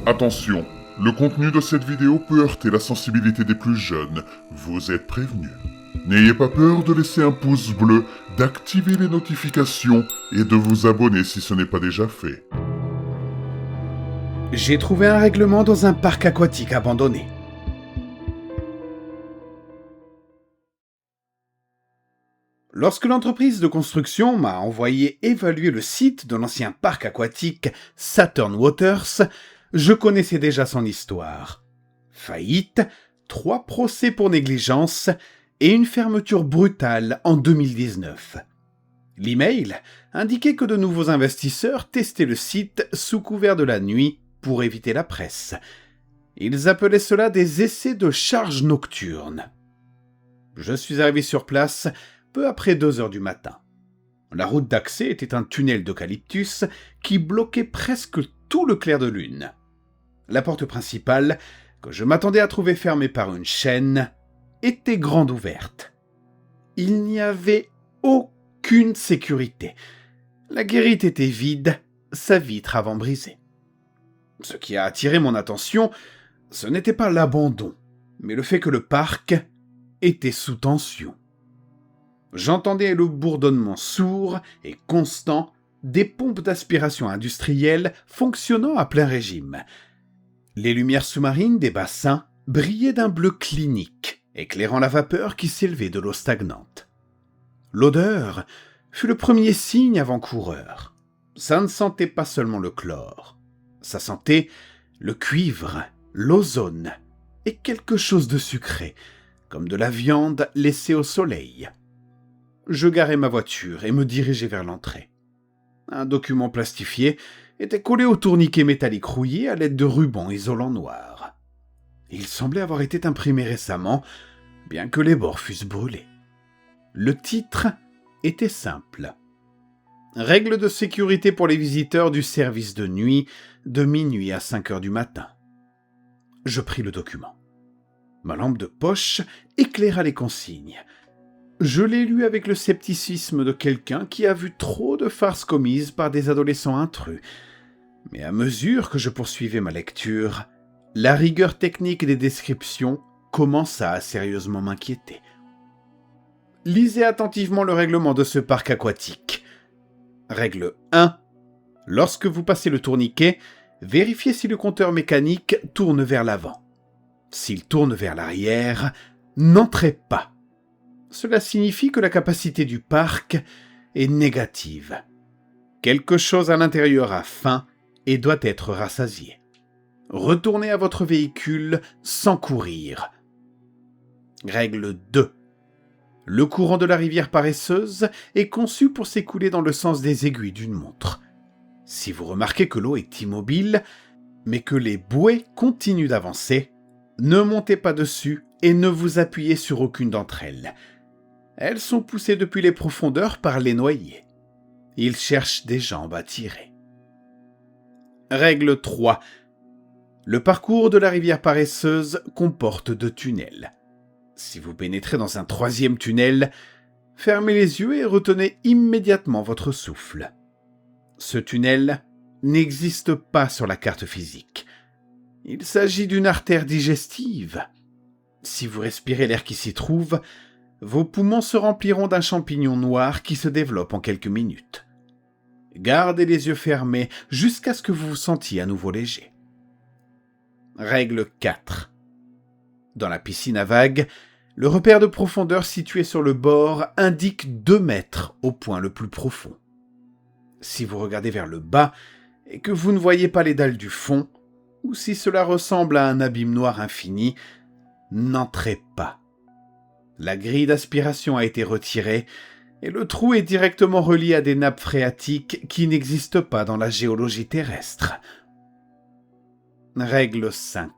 Attention, le contenu de cette vidéo peut heurter la sensibilité des plus jeunes, vous êtes prévenus. N'ayez pas peur de laisser un pouce bleu, d'activer les notifications et de vous abonner si ce n'est pas déjà fait. J'ai trouvé un règlement dans un parc aquatique abandonné. Lorsque l'entreprise de construction m'a envoyé évaluer le site de l'ancien parc aquatique Saturn Waters, je connaissais déjà son histoire. Faillite, 3 procès pour négligence et une fermeture brutale en 2019. L'email indiquait que de nouveaux investisseurs testaient le site sous couvert de la nuit pour éviter la presse. Ils appelaient cela des essais de charge nocturne. Je suis arrivé sur place peu après 2 heures du matin. La route d'accès était un tunnel d'eucalyptus qui bloquait presque tout le clair de lune. La porte principale, que je m'attendais à trouver fermée par une chaîne, était grande ouverte. Il n'y avait aucune sécurité. La guérite était vide, sa vitre avant brisée. Ce qui a attiré mon attention, ce n'était pas l'abandon, mais le fait que le parc était sous tension. J'entendais le bourdonnement sourd et constant des pompes d'aspiration industrielles fonctionnant à plein régime. Les lumières sous-marines des bassins brillaient d'un bleu clinique, éclairant la vapeur qui s'élevait de l'eau stagnante. L'odeur fut le premier signe avant-coureur. Ça ne sentait pas seulement le chlore. Ça sentait le cuivre, l'ozone et quelque chose de sucré, comme de la viande laissée au soleil. Je garai ma voiture et me dirigeai vers l'entrée. Un document plastifié était collé au tourniquet métallique rouillé à l'aide de rubans isolants noirs. Il semblait avoir été imprimé récemment, bien que les bords fussent brûlés. Le titre était simple. Règles de sécurité pour les visiteurs du service de nuit de minuit à 5 heures du matin. Je pris le document. Ma lampe de poche éclaira les consignes. Je l'ai lu avec le scepticisme de quelqu'un qui a vu trop de farces commises par des adolescents intrus. Mais à mesure que je poursuivais ma lecture, la rigueur technique des descriptions commença à sérieusement m'inquiéter. Lisez attentivement le règlement de ce parc aquatique. Règle 1. Lorsque vous passez le tourniquet, vérifiez si le compteur mécanique tourne vers l'avant. S'il tourne vers l'arrière, n'entrez pas. Cela signifie que la capacité du parc est négative. Quelque chose à l'intérieur a faim et doit être rassasié. Retournez à votre véhicule sans courir. Règle 2. Le courant de la rivière paresseuse est conçu pour s'écouler dans le sens des aiguilles d'une montre. Si vous remarquez que l'eau est immobile, mais que les bouées continuent d'avancer, ne montez pas dessus et ne vous appuyez sur aucune d'entre elles. Elles sont poussées depuis les profondeurs par les noyés. Ils cherchent des jambes à tirer. Règle 3. Le parcours de la rivière paresseuse comporte 2 tunnels. Si vous pénétrez dans un 3e tunnel, fermez les yeux et retenez immédiatement votre souffle. Ce tunnel n'existe pas sur la carte physique. Il s'agit d'une artère digestive. Si vous respirez l'air qui s'y trouve, vos poumons se rempliront d'un champignon noir qui se développe en quelques minutes. Gardez les yeux fermés jusqu'à ce que vous vous sentiez à nouveau léger. Règle 4. Dans la piscine à vagues, le repère de profondeur situé sur le bord indique 2 mètres au point le plus profond. Si vous regardez vers le bas et que vous ne voyez pas les dalles du fond, ou si cela ressemble à un abîme noir infini, n'entrez pas. La grille d'aspiration a été retirée et le trou est directement relié à des nappes phréatiques qui n'existent pas dans la géologie terrestre. Règle 5.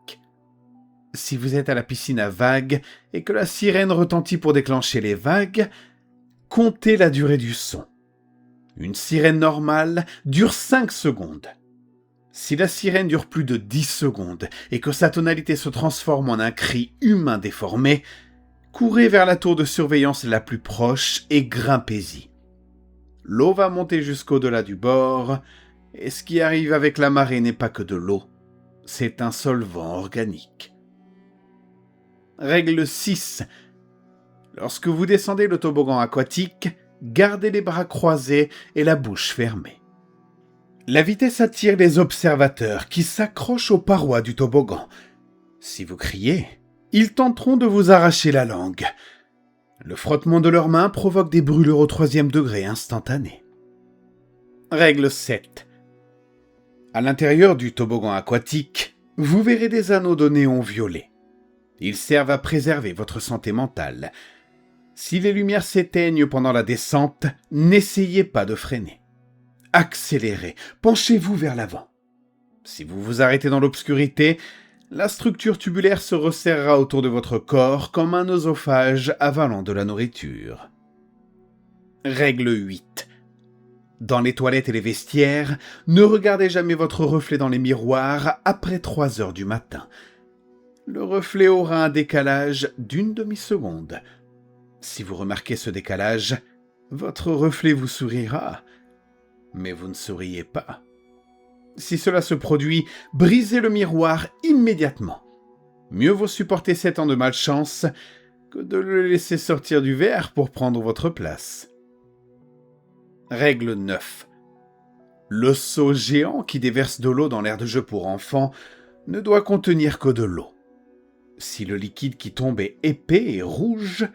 Si vous êtes à la piscine à vagues et que la sirène retentit pour déclencher les vagues, comptez la durée du son. Une sirène normale dure 5 secondes. Si la sirène dure plus de 10 secondes et que sa tonalité se transforme en un cri humain déformé, courez vers la tour de surveillance la plus proche et grimpez-y. L'eau va monter jusqu'au-delà du bord, et ce qui arrive avec la marée n'est pas que de l'eau, C'est un solvant organique. Règle 6. Lorsque vous descendez le toboggan aquatique, gardez les bras croisés et la bouche fermée. La vitesse attire les observateurs qui s'accrochent aux parois du toboggan. Si vous criez, ils tenteront de vous arracher la langue. Le frottement de leurs mains provoque des brûlures au 3e degré instantanées. Règle 7. À l'intérieur du toboggan aquatique, vous verrez des anneaux de néon violet. Ils servent à préserver votre santé mentale. Si les lumières s'éteignent pendant la descente, n'essayez pas de freiner. Accélérez, penchez-vous vers l'avant. Si vous vous arrêtez dans l'obscurité, la structure tubulaire se resserrera autour de votre corps comme un oesophage avalant de la nourriture. Règle 8. Dans les toilettes et les vestiaires, ne regardez jamais votre reflet dans les miroirs après 3 heures du matin. Le reflet aura un décalage d'1 demi-seconde. Si vous remarquez ce décalage, votre reflet vous sourira, mais vous ne souriez pas. Si cela se produit, brisez le miroir immédiatement. Mieux vaut supporter 7 ans de malchance que de le laisser sortir du verre pour prendre votre place. Règle 9. Le seau géant qui déverse de l'eau dans l'aire de jeu pour enfants ne doit contenir que de l'eau. Si le liquide qui tombe est épais et rouge,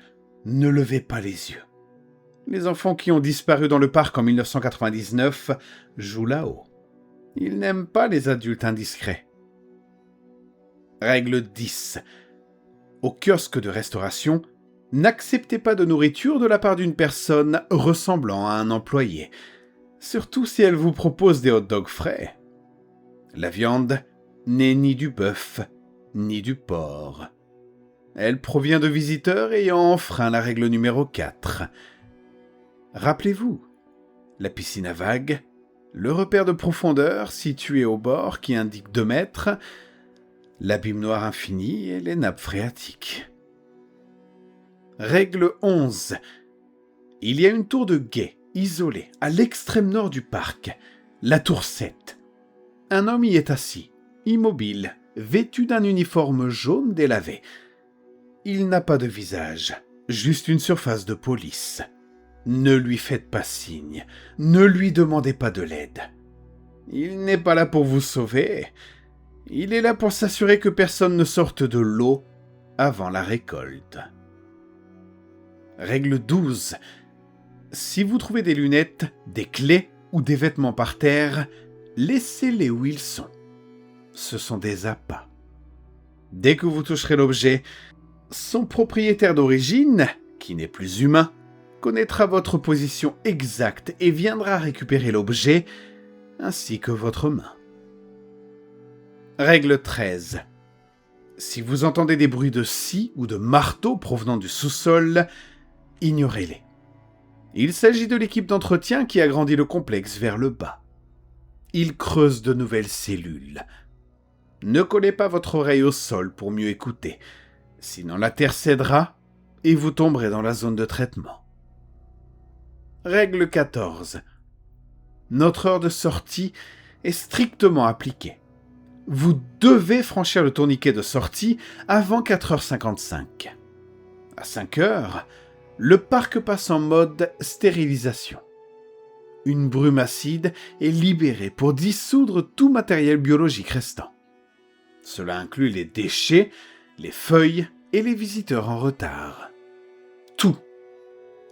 ne levez pas les yeux. Les enfants qui ont disparu dans le parc en 1999 jouent là-haut. Ils n'aiment pas les adultes indiscrets. Règle 10. Au kiosque de restauration, n'acceptez pas de nourriture de la part d'une personne ressemblant à un employé, surtout si elle vous propose des hot-dogs frais. La viande n'est ni du bœuf, ni du porc. Elle provient de visiteurs ayant enfreint la règle numéro 4. Rappelez-vous, la piscine à vagues, le repère de profondeur situé au bord qui indique 2 mètres, l'abîme noir infini et les nappes phréatiques. Règle 11. Il y a une tour de guet isolée à l'extrême nord du parc, la tour 7. Un homme y est assis, immobile, vêtu d'un uniforme jaune délavé. Il n'a pas de visage, juste une surface de police. Ne lui faites pas signe, ne lui demandez pas de l'aide. Il n'est pas là pour vous sauver, il est là pour s'assurer que personne ne sorte de l'eau avant la récolte. Règle 12. Si vous trouvez des lunettes, des clés ou des vêtements par terre, laissez-les où ils sont. Ce sont des appâts. Dès que vous toucherez l'objet, son propriétaire d'origine, qui n'est plus humain, connaîtra votre position exacte et viendra récupérer l'objet, ainsi que votre main. Règle 13. Si vous entendez des bruits de scie ou de marteau provenant du sous-sol, ignorez-les. Il s'agit de l'équipe d'entretien qui agrandit le complexe vers le bas. Ils creusent de nouvelles cellules. Ne collez pas votre oreille au sol pour mieux écouter, sinon la terre cédera et vous tomberez dans la zone de traitement. Règle 14. Notre heure de sortie est strictement appliquée. Vous devez franchir le tourniquet de sortie avant 4h55. À 5h, le parc passe en mode stérilisation. Une brume acide est libérée pour dissoudre tout matériel biologique restant. Cela inclut les déchets, les feuilles et les visiteurs en retard. Tout,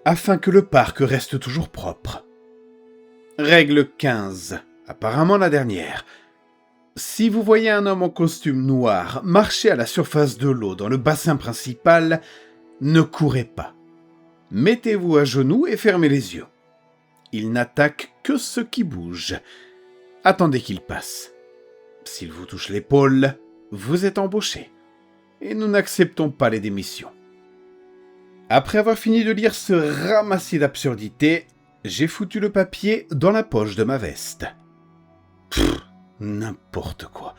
afin que le parc reste toujours propre. Règle 15, apparemment la dernière. Si vous voyez un homme en costume noir marcher à la surface de l'eau dans le bassin principal, ne courez pas. Mettez-vous à genoux et fermez les yeux. Il n'attaque que ce qui bouge. Attendez qu'il passe. S'il vous touche l'épaule, vous êtes embauché. Et nous n'acceptons pas les démissions. Après avoir fini de lire ce ramassis d'absurdités, j'ai foutu le papier dans la poche de ma veste. N'importe quoi,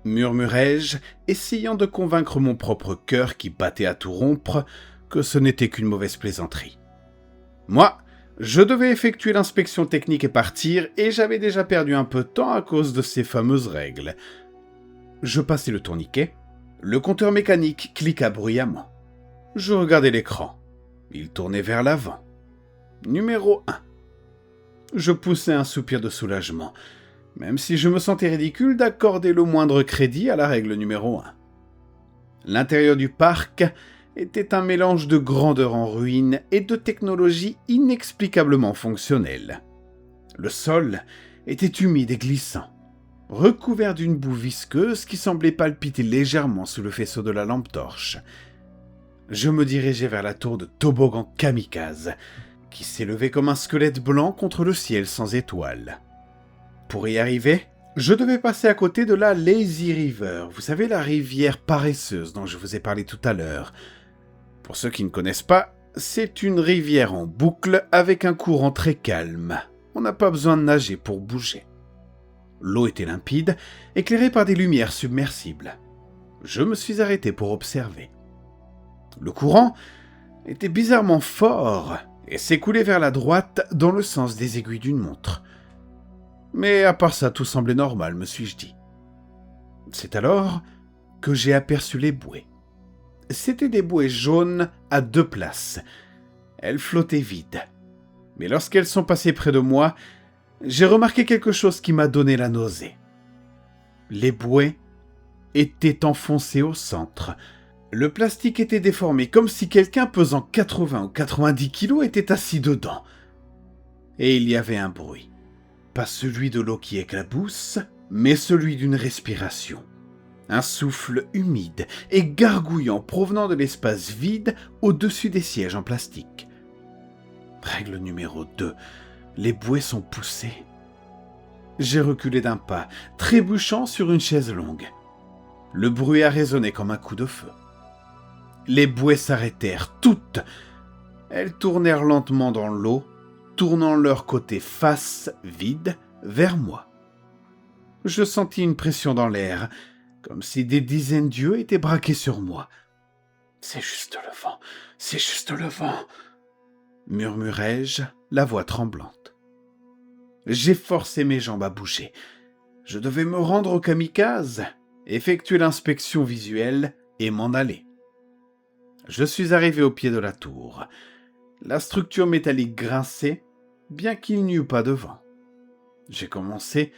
murmurai-je, essayant de convaincre mon propre cœur qui battait à tout rompre que ce n'était qu'une mauvaise plaisanterie. Moi, je devais effectuer l'inspection technique et partir, et j'avais déjà perdu un peu de temps à cause de ces fameuses règles. Je passai le tourniquet. Le compteur mécanique cliqua bruyamment. Je regardai l'écran. Il tournait vers l'avant. Numéro 1. Je poussai un soupir de soulagement, même si je me sentais ridicule d'accorder le moindre crédit à la règle numéro 1. L'intérieur du parc était un mélange de grandeur en ruine et de technologie inexplicablement fonctionnelle. Le sol était humide et glissant, recouvert d'une boue visqueuse qui semblait palpiter légèrement sous le faisceau de la lampe torche. Je me dirigeai vers la tour de toboggan kamikaze, qui s'élevait comme un squelette blanc contre le ciel sans étoiles. Pour y arriver, je devais passer à côté de la Lazy River, vous savez, la rivière paresseuse dont je vous ai parlé tout à l'heure. Pour ceux qui ne connaissent pas, c'est une rivière en boucle avec un courant très calme. On n'a pas besoin de nager pour bouger. L'eau était limpide, éclairée par des lumières submersibles. Je me suis arrêté pour observer. Le courant était bizarrement fort et s'écoulait vers la droite dans le sens des aiguilles d'une montre. Mais à part ça, tout semblait normal, me suis-je dit. C'est alors que j'ai aperçu les bouées. C'étaient des bouées jaunes à 2 places. Elles flottaient vides. Mais lorsqu'elles sont passées près de moi, j'ai remarqué quelque chose qui m'a donné la nausée. Les bouées étaient enfoncées au centre. Le plastique était déformé, comme si quelqu'un pesant 80 ou 90 kilos était assis dedans. Et il y avait un bruit. Pas celui de l'eau qui éclabousse, mais celui d'une respiration. Un souffle humide et gargouillant provenant de l'espace vide au-dessus des sièges en plastique. Règle numéro 2. Les bouées sont poussées. J'ai reculé d'un pas, trébuchant sur une chaise longue. Le bruit a résonné comme un coup de feu. Les bouées s'arrêtèrent, toutes. Elles tournèrent lentement dans l'eau, tournant leur côté face vide vers moi. Je sentis une pression dans l'air, comme si des dizaines d'yeux étaient braqués sur moi. « C'est juste le vent, c'est juste le vent !» murmurai-je, la voix tremblante. J'ai forcé mes jambes à bouger. Je devais me rendre au kamikaze, effectuer l'inspection visuelle et m'en aller. Je suis arrivé au pied de la tour. La structure métallique grinçait, bien qu'il n'y eût pas de vent. J'ai commencé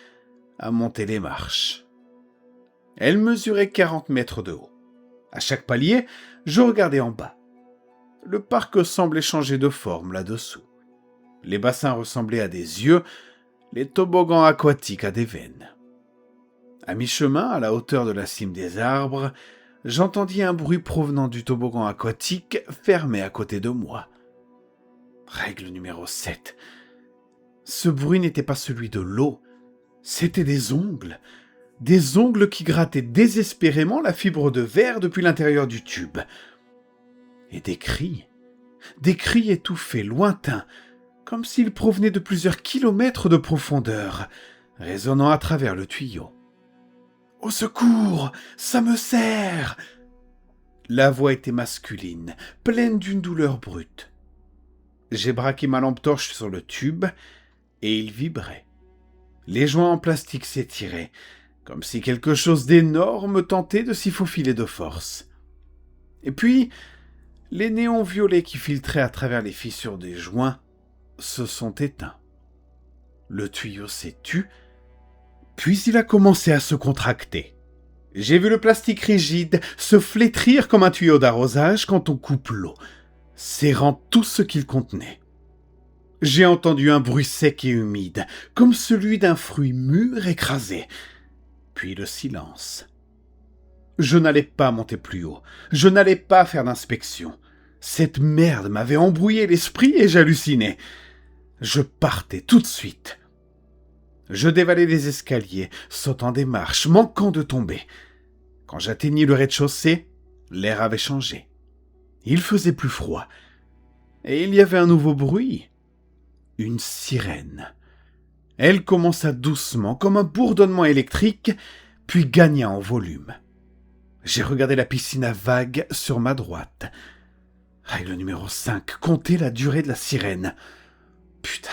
à monter les marches. Elle mesurait 40 mètres de haut. À chaque palier, je regardais en bas. Le parc semblait changer de forme là-dessous. Les bassins ressemblaient à des yeux, les toboggans aquatiques à des veines. À mi-chemin, à la hauteur de la cime des arbres, j'entendis un bruit provenant du toboggan aquatique fermé à côté de moi. Règle numéro 7. Ce bruit n'était pas celui de l'eau, c'était des ongles qui grattaient désespérément la fibre de verre depuis l'intérieur du tube. Et des cris étouffés, lointains, comme s'ils provenaient de plusieurs kilomètres de profondeur, résonnant à travers le tuyau. « Au secours, ça me serre !» La voix était masculine, pleine d'une douleur brute. J'ai braqué ma lampe torche sur le tube, et il vibrait. Les joints en plastique s'étiraient, comme si quelque chose d'énorme tentait de s'y faufiler de force. Et puis, les néons violets qui filtraient à travers les fissures des joints se sont éteints. Le tuyau s'est tu, puis il a commencé à se contracter. J'ai vu le plastique rigide se flétrir comme un tuyau d'arrosage quand on coupe l'eau, serrant tout ce qu'il contenait. J'ai entendu un bruit sec et humide, comme celui d'un fruit mûr écrasé. Puis le silence. Je n'allais pas monter plus haut. Je n'allais pas faire d'inspection. Cette merde m'avait embrouillé l'esprit et j'hallucinais. Je partais tout de suite. Je dévalai les escaliers, sautant des marches, manquant de tomber. Quand j'atteignis le rez-de-chaussée, l'air avait changé. Il faisait plus froid. Et il y avait un nouveau bruit. Une sirène. Elle commença doucement, comme un bourdonnement électrique, puis gagna en volume. J'ai regardé la piscine à vagues sur ma droite. Règle numéro 5, comptez la durée de la sirène. Putain.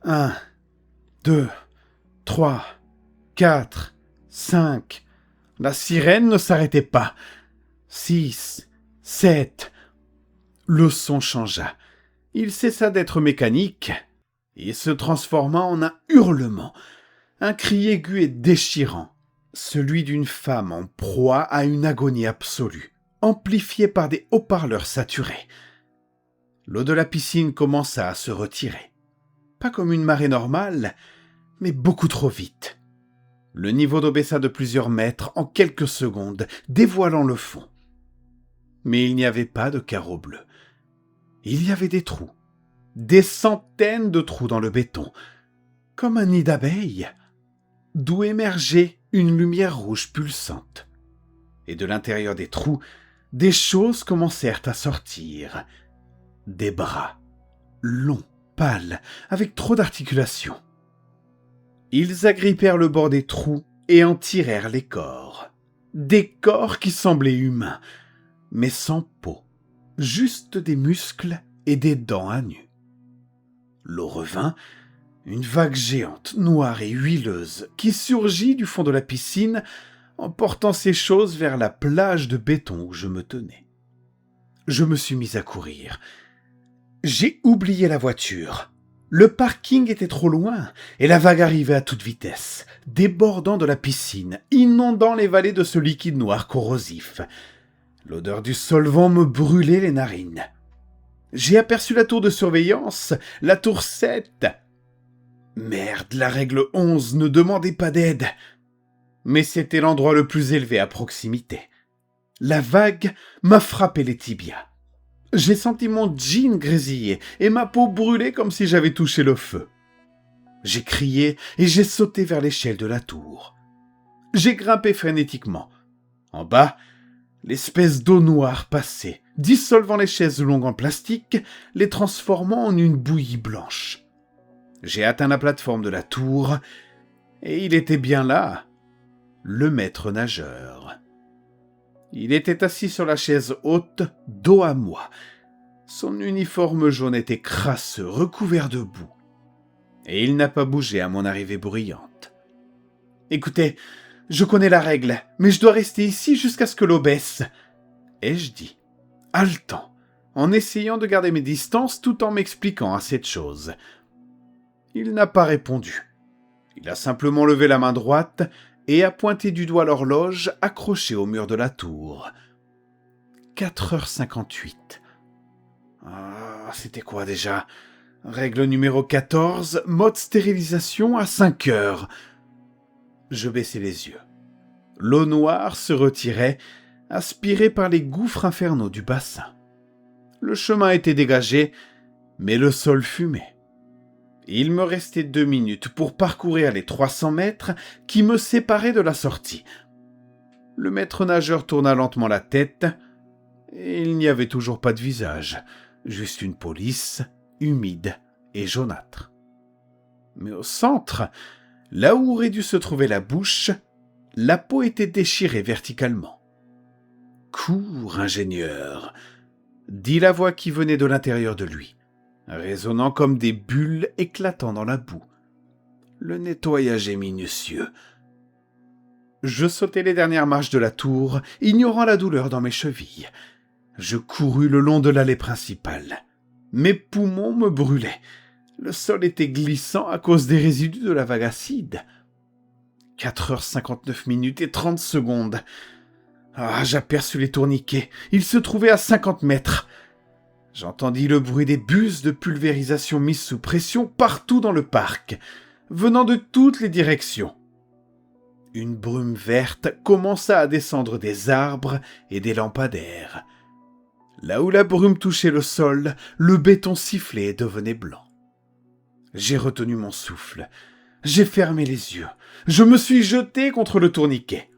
1, 2, 3, 4, 5, La sirène ne s'arrêtait pas. 6, 7. Le son changea. Il cessa d'être mécanique et se transforma en un hurlement, un cri aigu et déchirant, celui d'une femme en proie à une agonie absolue, amplifié par des haut-parleurs saturés. L'eau de la piscine commença à se retirer. Pas comme une marée normale, mais beaucoup trop vite. Le niveau d'eau baissa de plusieurs mètres en quelques secondes, dévoilant le fond. Mais il n'y avait pas de carreaux bleus. Il y avait des trous. Des centaines de trous dans le béton, comme un nid d'abeilles, d'où émergeait une lumière rouge pulsante. Et de l'intérieur des trous, des choses commencèrent à sortir. Des bras, longs, pâles, avec trop d'articulations. Ils agrippèrent le bord des trous et en tirèrent les corps. Des corps qui semblaient humains, mais sans peau, juste des muscles et des dents à nu. L'eau revint, une vague géante, noire et huileuse, qui surgit du fond de la piscine en portant ces choses vers la plage de béton où je me tenais. Je me suis mis à courir. J'ai oublié la voiture. Le parking était trop loin et la vague arrivait à toute vitesse, débordant de la piscine, inondant les vallées de ce liquide noir corrosif. L'odeur du solvant me brûlait les narines. J'ai aperçu la tour de surveillance, la tour 7. Merde, la règle 11 ne demandait pas d'aide. Mais c'était l'endroit le plus élevé à proximité. La vague m'a frappé les tibias. J'ai senti mon jean grésiller et ma peau brûler comme si j'avais touché le feu. J'ai crié et j'ai sauté vers l'échelle de la tour. J'ai grimpé frénétiquement. En bas, l'espèce d'eau noire passait, dissolvant les chaises longues en plastique, les transformant en une bouillie blanche. J'ai atteint la plateforme de la tour, et il était bien là, le maître nageur. Il était assis sur la chaise haute, dos à moi. Son uniforme jaune était crasseux, recouvert de boue. Et il n'a pas bougé à mon arrivée bruyante. « Écoutez, je connais la règle, mais je dois rester ici jusqu'à ce que l'eau baisse. » ai-je dit, haletant, en essayant de garder mes distances tout en m'expliquant assez de choses. Il n'a pas répondu. Il a simplement levé la main droite et a pointé du doigt l'horloge accrochée au mur de la tour. 4h58. Ah, c'était quoi déjà ? Règle numéro 14, mode stérilisation à 5 heures. Je baissai les yeux. L'eau noire se retirait, aspirée par les gouffres infernaux du bassin. Le chemin était dégagé, mais le sol fumait. Il me restait 2 minutes pour parcourir les 300 mètres qui me séparaient de la sortie. Le maître nageur tourna lentement la tête, et il n'y avait toujours pas de visage, juste une peau lisse, humide et jaunâtre. Mais au centre, là où aurait dû se trouver la bouche, la peau était déchirée verticalement. « Cours, ingénieur !» dit la voix qui venait de l'intérieur de lui, résonnant comme des bulles éclatant dans la boue. Le nettoyage est minutieux. Je sautai les dernières marches de la tour, ignorant la douleur dans mes chevilles. Je courus le long de l'allée principale. Mes poumons me brûlaient. Le sol était glissant à cause des résidus de la vague acide. 4h59 et 30 secondes. Ah, j'aperçus les tourniquets. Ils se trouvaient à 50 mètres. J'entendis le bruit des bus de pulvérisation mises sous pression partout dans le parc, venant de toutes les directions. Une brume verte commença à descendre des arbres et des lampadaires. Là où la brume touchait le sol, le béton sifflait et devenait blanc. J'ai retenu mon souffle. J'ai fermé les yeux. Je me suis jeté contre le tourniquet.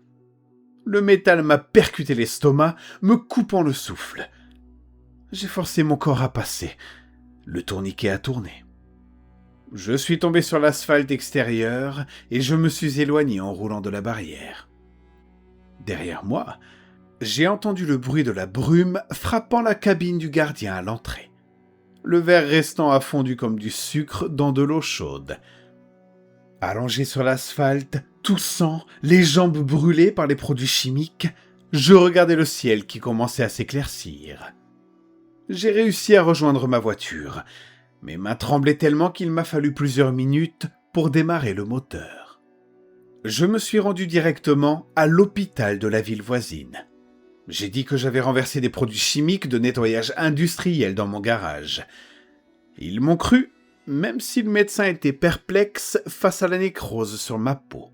Le métal m'a percuté l'estomac, me coupant le souffle. J'ai forcé mon corps à passer. Le tourniquet a tourné. Je suis tombé sur l'asphalte extérieur et je me suis éloigné en roulant de la barrière. Derrière moi, j'ai entendu le bruit de la brume frappant la cabine du gardien à l'entrée. Le verre restant a fondu comme du sucre dans de l'eau chaude. Allongé sur l'asphalte, Toussant, les jambes brûlées par les produits chimiques, je regardais le ciel qui commençait à s'éclaircir. J'ai réussi à rejoindre ma voiture, mes mains tremblaient tellement qu'il m'a fallu plusieurs minutes pour démarrer le moteur. Je me suis rendu directement à l'hôpital de la ville voisine. J'ai dit que j'avais renversé des produits chimiques de nettoyage industriel dans mon garage. Ils m'ont cru, même si le médecin était perplexe face à la nécrose sur ma peau.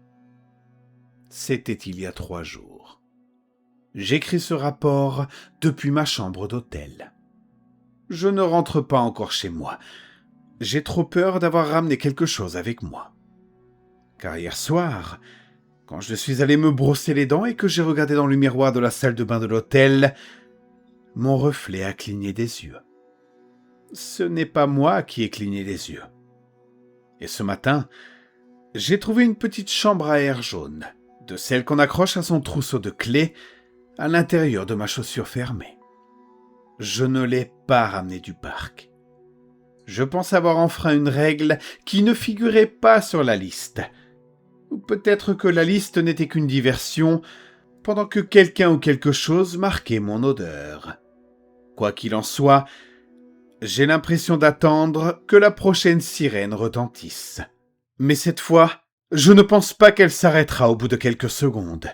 C'était il y a 3 jours. J'écris ce rapport depuis ma chambre d'hôtel. Je ne rentre pas encore chez moi. J'ai trop peur d'avoir ramené quelque chose avec moi. Car hier soir, quand je suis allé me brosser les dents et que j'ai regardé dans le miroir de la salle de bain de l'hôtel, mon reflet a cligné des yeux. Ce n'est pas moi qui ai cligné les yeux. Et ce matin, j'ai trouvé une petite chambre à air jaune, de celle qu'on accroche à son trousseau de clés, à l'intérieur de ma chaussure fermée. Je ne l'ai pas ramenée du parc. Je pense avoir enfreint une règle qui ne figurait pas sur la liste. Ou peut-être que la liste n'était qu'une diversion, pendant que quelqu'un ou quelque chose marquait mon odeur. Quoi qu'il en soit, j'ai l'impression d'attendre que la prochaine sirène retentisse. Mais cette fois, je ne pense pas qu'elle s'arrêtera au bout de quelques secondes.